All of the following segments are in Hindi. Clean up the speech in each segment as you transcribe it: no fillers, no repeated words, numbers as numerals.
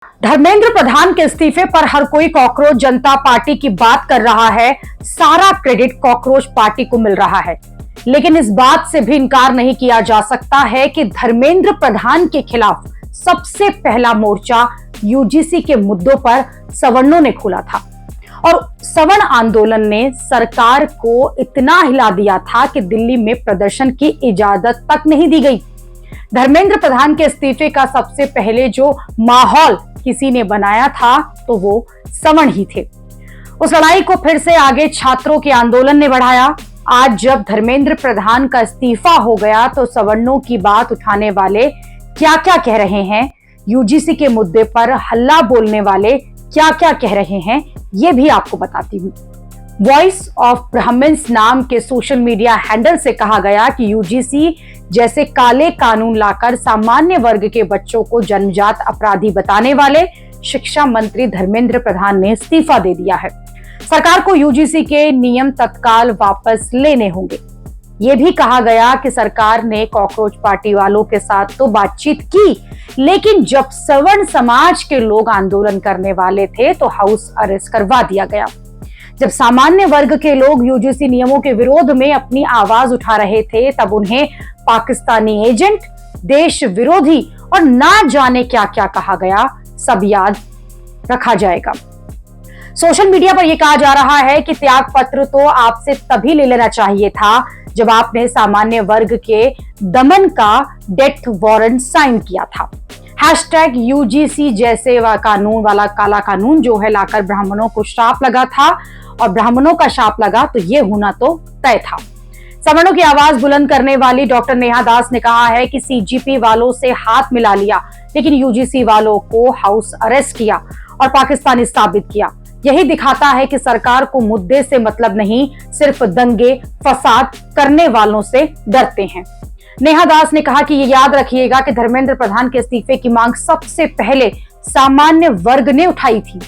धर्मेंद्र प्रधान के इस्तीफे पर हर कोई कॉकरोच जनता पार्टी की बात कर रहा है। सारा क्रेडिट कॉकरोच पार्टी को मिल रहा है, लेकिन इस बात से भी इनकार नहीं किया जा सकता है कि धर्मेंद्र प्रधान के खिलाफ सबसे पहला मोर्चा यूजीसी के मुद्दों पर सवर्णों ने खोला था और सवर्ण आंदोलन ने सरकार को इतना हिला दिया था कि दिल्ली में प्रदर्शन की इजाजत तक नहीं दी गई। धर्मेंद्र प्रधान के इस्तीफे का सबसे पहले जो माहौल किसी ने बनाया था तो वो सवर्ण ही थे। उस लड़ाई को फिर से आगे छात्रों के आंदोलन ने बढ़ाया। आज जब धर्मेंद्र प्रधान का इस्तीफा हो गया तो सवर्णों की बात उठाने वाले क्या क्या कह रहे हैं, यूजीसी के मुद्दे पर हल्ला बोलने वाले क्या क्या कह रहे हैं, ये भी आपको बताती हूँ। वॉइस ऑफ ब्राह्मण्स नाम के सोशल मीडिया हैंडल से कहा गया कि यूजीसी जैसे काले कानून लाकर सामान्य वर्ग के बच्चों को जन्मजात अपराधी बताने वाले शिक्षा मंत्री धर्मेंद्र प्रधान ने इस्तीफा दे दिया है। सरकार को यूजीसी के नियम तत्काल वापस लेने होंगे। ये भी कहा गया कि सरकार ने कॉकरोच पार्टी वालों के साथ तो बातचीत की, लेकिन जब सवर्ण समाज के लोग आंदोलन करने वाले थे तो हाउस अरेस्ट करवा दिया गया। जब सामान्य वर्ग के लोग यूजीसी नियमों के विरोध में अपनी आवाज उठा रहे थे तब उन्हें पाकिस्तानी एजेंट, देश विरोधी और ना जाने क्या क्या कहा गया, सब याद रखा जाएगा। सोशल मीडिया पर यह कहा जा रहा है कि त्याग पत्र तो आपसे तभी ले लेना चाहिए था जब आपने सामान्य वर्ग के दमन का डेथ वारंट साइन किया था। हैशटैग यूजीसी जैसे कानून वाला काला कानून जो है लाकर ब्राह्मणों को श्राप लगा था और ब्राह्मणों का श्राप लगा तो ये होना तो तय था। सवर्णों की आवाज बुलंद करने वाली डॉक्टर नेहा दास ने कहा है कि सीजीपी वालों से हाथ मिला लिया, लेकिन यूजीसी वालों को हाउस अरेस्ट किया और पाकिस्तानी साबित किया। यही दिखाता है कि सरकार को मुद्दे से मतलब नहीं, सिर्फ दंगे फसाद करने वालों से डरते हैं। नेहा दास ने कहा कि ये याद रखिएगा कि धर्मेंद्र प्रधान के इस्तीफे की मांग सबसे पहले सामान्य वर्ग ने उठाई थी।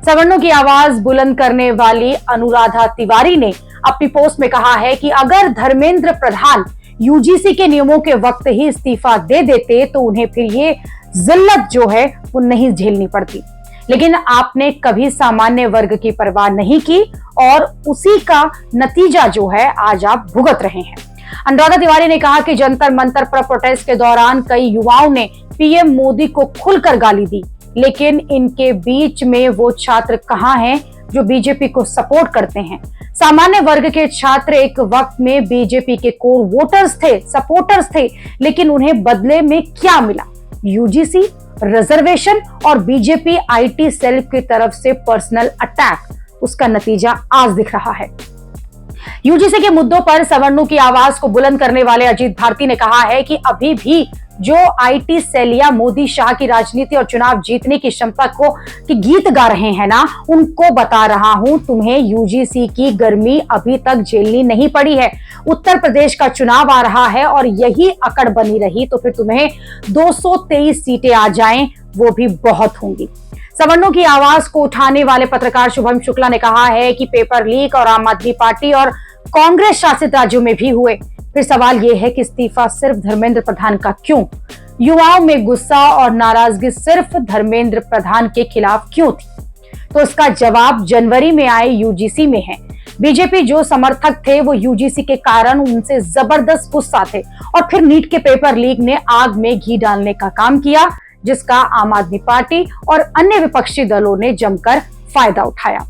सवर्णों की आवाज बुलंद करने वाली अनुराधा तिवारी ने अपनी पोस्ट में कहा है कि अगर धर्मेंद्र प्रधान यूजीसी के नियमों के वक्त ही इस्तीफा दे देते तो उन्हें फिर ये जिल्लत जो है वो नहीं झेलनी पड़ती, लेकिन आपने कभी सामान्य वर्ग की परवाह नहीं की और उसी का नतीजा जो है आज आप भुगत रहे हैं। अनुराधा तिवारी ने कहा कि जंतर मंतर पर प्रोटेस्ट के दौरान कई युवाओं ने पीएम मोदी को खुलकर गाली दी, लेकिन इनके बीच में वो छात्र कहां हैं जो बीजेपी को सपोर्ट करते हैं। सामान्य वर्ग के छात्र एक वक्त में बीजेपी के कोर वोटर्स थे, सपोर्टर्स थे, लेकिन उन्हें बदले में क्या मिला? यूजीसी, रिजर्वेशन और बीजेपी आईटी सेल की तरफ से पर्सनल अटैक। उसका नतीजा आज दिख रहा है। यूजीसी के मुद्दों पर सवर्णों की आवाज को बुलंद करने वाले अजीत भारती ने कहा है कि अभी भी जो आईटी सेल या मोदी शाह की राजनीति और चुनाव जीतने की क्षमता को की गीत गा रहे हैं ना, उनको बता रहा हूं, तुम्हें यूजीसी की गर्मी अभी तक झेलनी नहीं पड़ी है। उत्तर प्रदेश का चुनाव आ रहा है और यही अकड़ बनी रही तो फिर तुम्हें 223 सीटें आ जाएं, वो भी बहुत होंगी। सवर्णों की आवाज को उठाने वाले पत्रकार शुभम शुक्ला ने कहा है कि पेपर लीक और आम आदमी पार्टी और कांग्रेस शासित राज्यों में भी हुए। फिर सवाल यह है कि इस्तीफा सिर्फ धर्मेंद्र प्रधान का क्यों? युवाओं में गुस्सा और नाराजगी सिर्फ धर्मेंद्र प्रधान के खिलाफ क्यों थी? तो इसका जवाब जनवरी में आए यूजीसी में है। बीजेपी जो समर्थक थे वो यूजीसी के कारण उनसे जबरदस्त गुस्सा थे और फिर नीट के पेपर लीक ने आग में घी डालने का काम किया, जिसका आम आदमी पार्टी और अन्य विपक्षी दलों ने जमकर फायदा उठाया।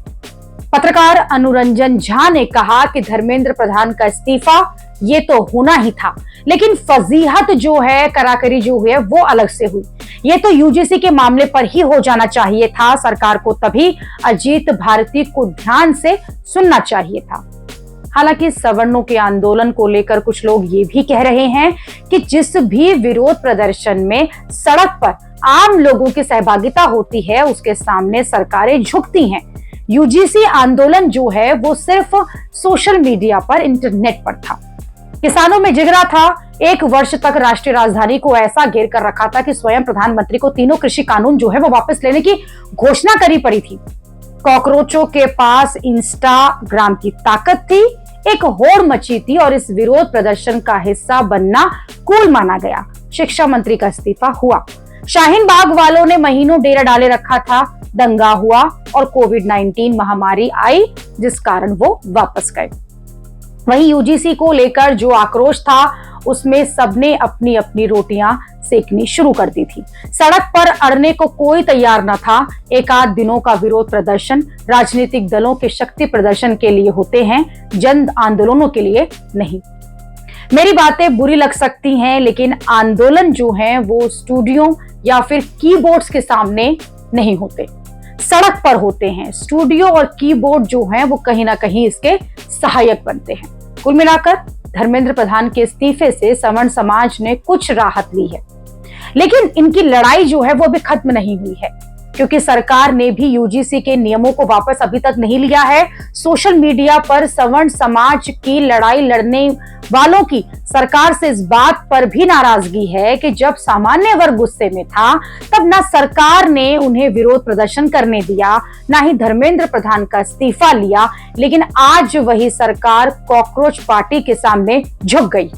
पत्रकार अनुरंजन झा ने कहा कि धर्मेंद्र प्रधान का इस्तीफा ये तो होना ही था, लेकिन फजीहत जो है, कराकरी जो हुई है वो अलग से हुई। ये तो यूजीसी के मामले पर ही हो जाना चाहिए था। सरकार को तभी अजीत भारती को ध्यान से सुनना चाहिए था। हालांकि सवर्णों के आंदोलन को लेकर कुछ लोग ये भी कह रहे हैं कि जिस भी विरोध प्रदर्शन में सड़क पर आम लोगों की सहभागिता होती है उसके सामने सरकारें झुकती हैं। यूजीसी आंदोलन जो है वो सिर्फ सोशल मीडिया पर, इंटरनेट पर था। किसानों में जिगरा था। 1 वर्ष तक राष्ट्रीय राजधानी को ऐसा घेर कर रखा था कि स्वयं प्रधानमंत्री को तीनों कृषि कानून जो है वो वापस लेने की घोषणा करी पड़ी थी। कॉकरोचों के पास इंस्टाग्राम की ताकत थी, एक होड़ मची थी और इस विरोध प्रदर्शन का हिस्सा बनना कूल माना गया। शिक्षा मंत्री का इस्तीफा हुआ। शाहीन बाग वालों ने महीनों डेरा डाले रखा था, दंगा हुआ और कोविड-19 महामारी आई जिस कारण वो वापस गए। वहीं यूजीसी को लेकर जो आक्रोश था उसमें सबने अपनी अपनी रोटियां सेकनी शुरू कर दी थी। सड़क पर अड़ने को कोई तैयार न था। एक आध दिनों का विरोध प्रदर्शन राजनीतिक दलों के शक्ति प्रदर्शन के लिए होते हैं, जन आंदोलनों के लिए नहीं। मेरी बातें बुरी लग सकती हैं, लेकिन आंदोलन जो हैं वो स्टूडियो या फिर कीबोर्ड्स के सामने नहीं होते, सड़क पर होते हैं। स्टूडियो और कीबोर्ड जो हैं वो कहीं ना कहीं इसके सहायक बनते हैं। कुल मिलाकर धर्मेंद्र प्रधान के इस्तीफे से सवर्ण समाज ने कुछ राहत ली है, लेकिन इनकी लड़ाई जो है वो अभी खत्म नहीं हुई है, क्योंकि सरकार ने भी यूजीसी के नियमों को वापस अभी तक नहीं लिया है। सोशल मीडिया पर सवर्ण समाज की लड़ाई लड़ने वालों की सरकार से इस बात पर भी नाराजगी है कि जब सामान्य वर्ग गुस्से में था तब ना सरकार ने उन्हें विरोध प्रदर्शन करने दिया, ना ही धर्मेंद्र प्रधान का इस्तीफा लिया, लेकिन आज वही सरकार कॉकरोच पार्टी के सामने झुक गई।